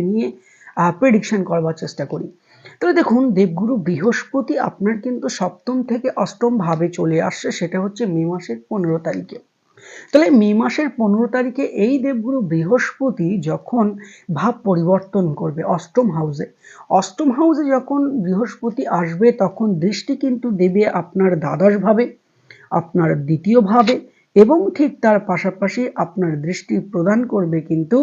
নিয়ে প্রেডিকশন করবার চেষ্টা করি। তবে দেখুন, দেবগুরু বৃহস্পতি আপনার কিন্তু সপ্তম থেকে অষ্টম ভাবে চলে আসছে, সেটা হচ্ছে মে মাসের 15 তারিখে। তাহলে মে মাসের 15 তারিখে এই দেবগুরু বৃহস্পতি যখন ভাব পরিবর্তন করবে অষ্টম হাউসে, অষ্টম হাউসে যখন বৃহস্পতি আসবে তখন দৃষ্টি কিন্তু দেবে আপনার দ্বাদশ ভাবে, আপনার দ্বিতীয় ভাবে, এবং ঠিক তার পাশাপাশি আপনার দৃষ্টি প্রদান করবে কিন্তু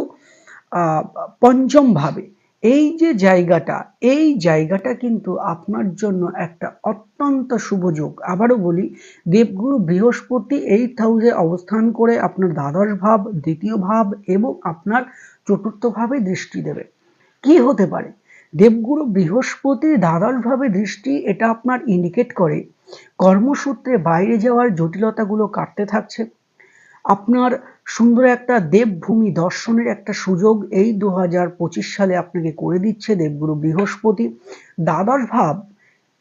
পঞ্চম ভাবে। এই যে জায়গাটা, এই জায়গাটা কিন্তু আপনার জন্য একটা অত্যন্ত শুভ যোগ। আবারও বলি, দেবগুরু বৃহস্পতি 8th হাউসে অবস্থান করে আপনার দ্বাদশ ভাব, দ্বিতীয় ভাব এবং আপনার চতুর্থ ভাবে দৃষ্টি দেবে। কি হতে পারে? দেবগুরু বৃহস্পতির দ্বাদশ ভাবে দৃষ্টি, এটা আপনার ইন্ডিকেট করে কর্মসূত্রে বাইরে যাওয়ার জটিলতাগুলো কাটতে থাকছে। আপনার সুন্দর একটা দেবভূমি দর্শনের একটা সুযোগ এই 2025 সালে আপনাকে করে দিচ্ছে দেবগুরু বৃহস্পতি। দ্বাদশ ভাব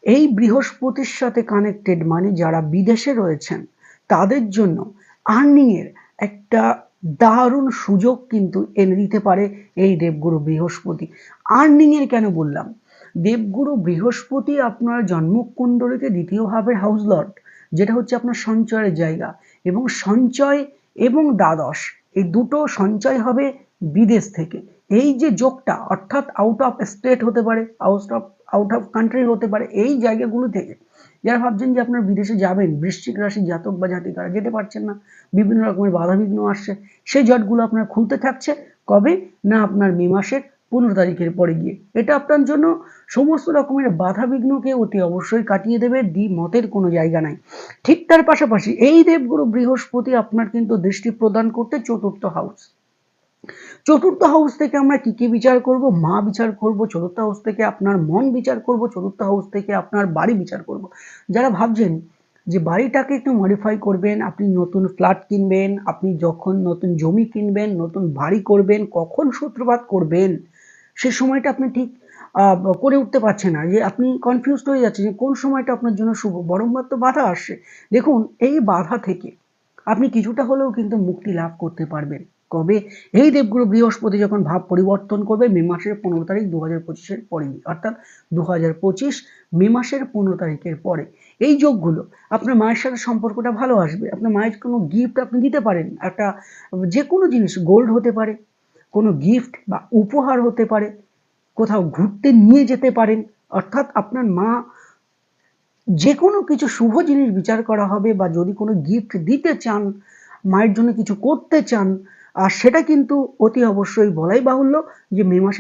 এই বৃহস্পতির সাথে কানেক্টেড, মানে যারা বিদেশে রয়েছেন তাদের জন্য আর্নিং এর একটা দারুণ সুযোগ কিন্তু এনে দিতে পারে এই দেবগুরু বৃহস্পতি। আর্নিং এর কেন বললাম? দেবগুরু বৃহস্পতি আপনার জন্মকুণ্ডলীতে দ্বিতীয় ভাবের হাউস লর্ড, যেটা হচ্ছে আপনার সঞ্চয়ের জায়গা, এবং সঞ্চয় এবং দ্বাদশ এই দুটো সঞ্চয় হবে বিদেশ থেকে। এই যে যোগটা, অর্থাৎ আউট অফ স্টেট হতে পারে, আউট অফ কান্ট্রি হতে পারে, এই জায়গাগুলো থেকে যারা ভাবছেন যে আপনার বিদেশে যাবেন, বৃশ্চিক রাশি জাতক বা জাতিকারা যেতে পারছেন না, বিভিন্ন রকমের বাধাবিঘ্ন আসছে, সেই জটগুলো আপনার খুলতে থাকছে। কবে না? আপনার মে মাসের 15 তারিখের পরে গিয়ে। এটা আপনার জন্য সমস্ত রকমের বাধাবিঘ্নকে অতি অবশ্যই কাটিয়ে দেবে, দ্বিমতের কোনো জায়গা নাই। ঠিক তার পাশাপাশি এই দেবগুরু বৃহস্পতি আপনার কিন্তু দৃষ্টি প্রদান করতে চতুর্থ হাউস। চতুর্থ হাউস থেকে আমরা কি কি বিচার করব? মা বিচার করব, চতুর্থ হাউস থেকে আপনার মন বিচার করব, চতুর্থ হাউস থেকে আপনার বাড়ি বিচার করব। যারা ভাবছেন যে বাড়িটাকে একটু মডিফাই করবেন, আপনি নতুন ফ্ল্যাট কিনবেন, আপনি যখন নতুন জমি কিনবেন, নতুন বাড়ি করবেন, কখন সূত্রপাত করবেন সে সময়টা আপনি ঠিক করে উঠতে পারছেন না, যে আপনি কনফিউজড হয়ে যাচ্ছেন যে কোন সময়টা আপনার জন্য শুভ, বরংবার তো বাধা আসছে। দেখুন, এই বাধা থেকে আপনি কিছুটা হলেও কিন্তু মুক্তি লাভ করতে পারবেন। কবে? এই দেবগুরু বৃহস্পতি যখন ভাব পরিবর্তন করবে মে মাসের 15 তারিখ 2025-এর পরেই, অর্থাৎ 2025 মে মাসের 15 তারিখের পরে। এই যোগগুলো আপনার মায়ের সাথে সম্পর্কটা ভালো আসবে। আপনার মায়ের কোনো গিফট আপনি দিতে পারেন, একটা যে কোনো জিনিস, গোল্ড হতে পারে, কোনো গিফট বা উপহার হতে পারে, কোথাও ঘুরতে নিয়ে যেতে পারেন। অর্থাৎ আপনার মা, যে কোনো কিছু শুভ জিনিস বিচার করা হবে, বা যদি কোনো গিফট দিতে চান, মায়ের জন্য কিছু করতে চান, আর সেটা কিন্তু অতি অবশ্যই বলাই বাহুল্য যে মে মাসে